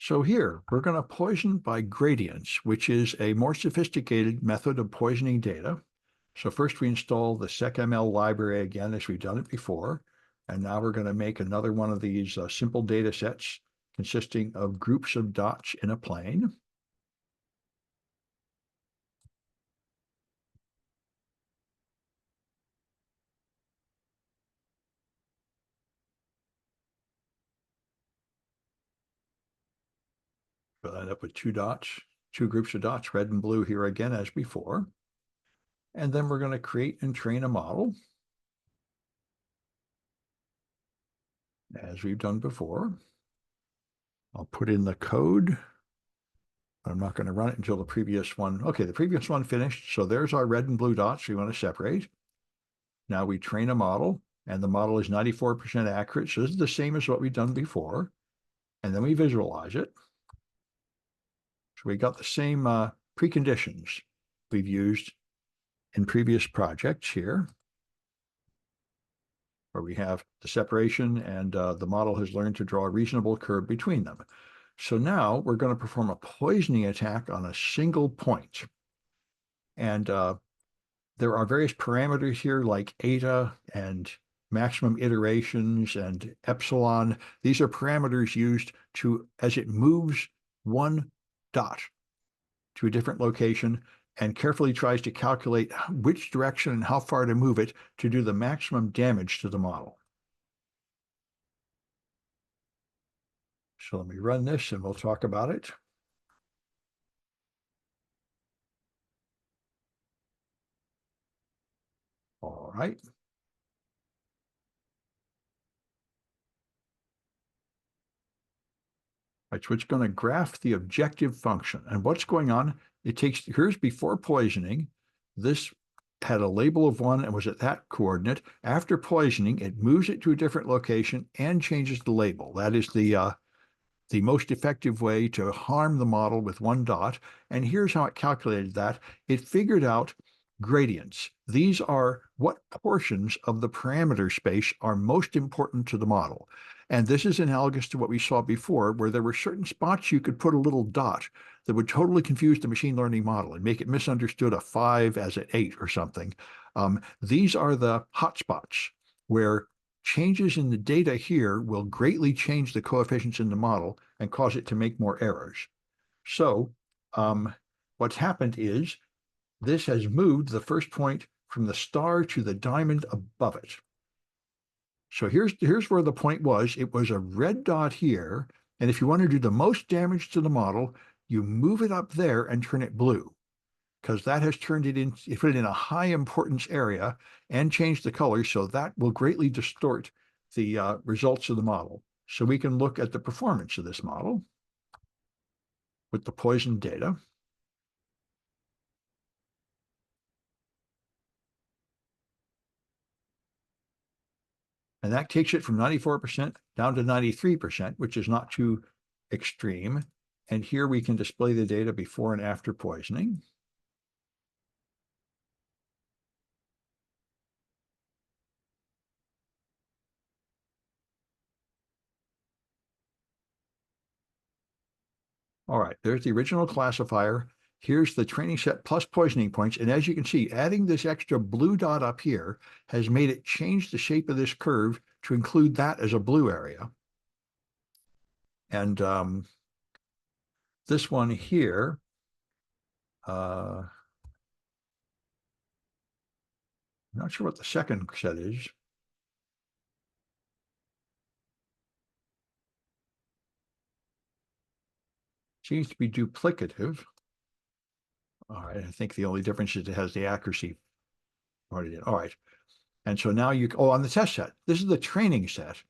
So here, we're going to poison by gradients, which is a more sophisticated method of poisoning data. So first we install the SecML library again, as we've done it before. And now we're going to make another one of these simple data sets consisting of groups of dots in a plane. We'll end up with two groups of dots, red and blue here again as before. And then we're going to create and train a model, as we've done before. I'll put in the code. I'm not going to run it until the previous one. Okay, the previous one finished. So there's our red and blue dots we want to separate. Now we train a model, and the model is 94% accurate. So this is the same as what we've done before. And then we visualize it. So we got the same preconditions we've used in previous projects here, where we have the separation and the model has learned to draw a reasonable curve between them. So now we're going to perform a poisoning attack on a single point. And there are various parameters here like eta and maximum iterations and epsilon. These are parameters used to, as it moves one dot to a different location and carefully tries to calculate which direction and how far to move it to do the maximum damage to the model. So let me run this and we'll talk about it. All right. Right, so it's going to graph the objective function. And what's going on? Here's before poisoning. This had a label of 1 and was at that coordinate. After poisoning, it moves it to a different location and changes the label. That is the most effective way to harm the model with one dot. And here's how it calculated that. It figured out gradients. These are what portions of the parameter space are most important to the model. And this is analogous to what we saw before, where there were certain spots you could put a little dot that would totally confuse the machine learning model and make it misunderstood a 5 as an 8 or something. These are the hotspots where changes in the data here will greatly change the coefficients in the model and cause it to make more errors. So what's happened is this has moved the first point from the star to the diamond above it. So here's where the point was. It was a red dot here. And if you want to do the most damage to the model, you move it up there and turn it blue, because that has put it in a high importance area and changed the color. So that will greatly distort the results of the model. So we can look at the performance of this model with the poison data. And that takes it from 94% down to 93%, which is not too extreme. And here we can display the data before and after poisoning. All right, there's the original classifier. Here's the training set plus poisoning points. And as you can see, adding this extra blue dot up here has made it change the shape of this curve to include that as a blue area. And this one here, I'm not sure what the second set is. Seems to be duplicative. All right, I think the only difference is it has the accuracy already in. All right. And so now on the test set, this is the training set,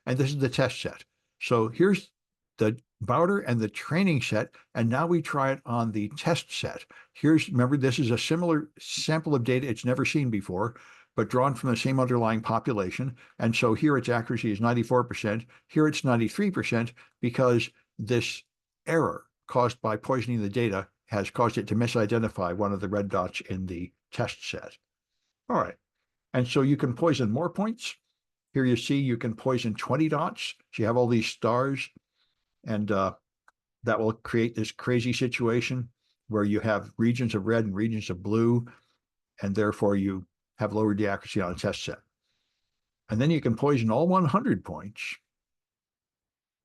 and this is the test set. So here's the Bowder and the training set, and now we try it on the test set. Remember, this is a similar sample of data it's never seen before, but drawn from the same underlying population. And so here its accuracy is 94%. Here it's 93% because this error caused by poisoning the data has caused it to misidentify one of the red dots in the test set. All right. And so you can poison more points. Here you see you can poison 20 dots. So you have all these stars. And that will create this crazy situation where you have regions of red and regions of blue, and therefore you have lower the accuracy on a test set. And then you can poison all 100 points,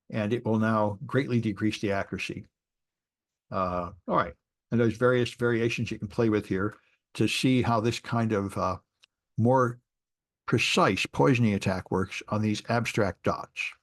and it will now greatly decrease the accuracy. All right. And there's various variations you can play with here to see how this kind of more precise poisoning attack works on these abstract dots.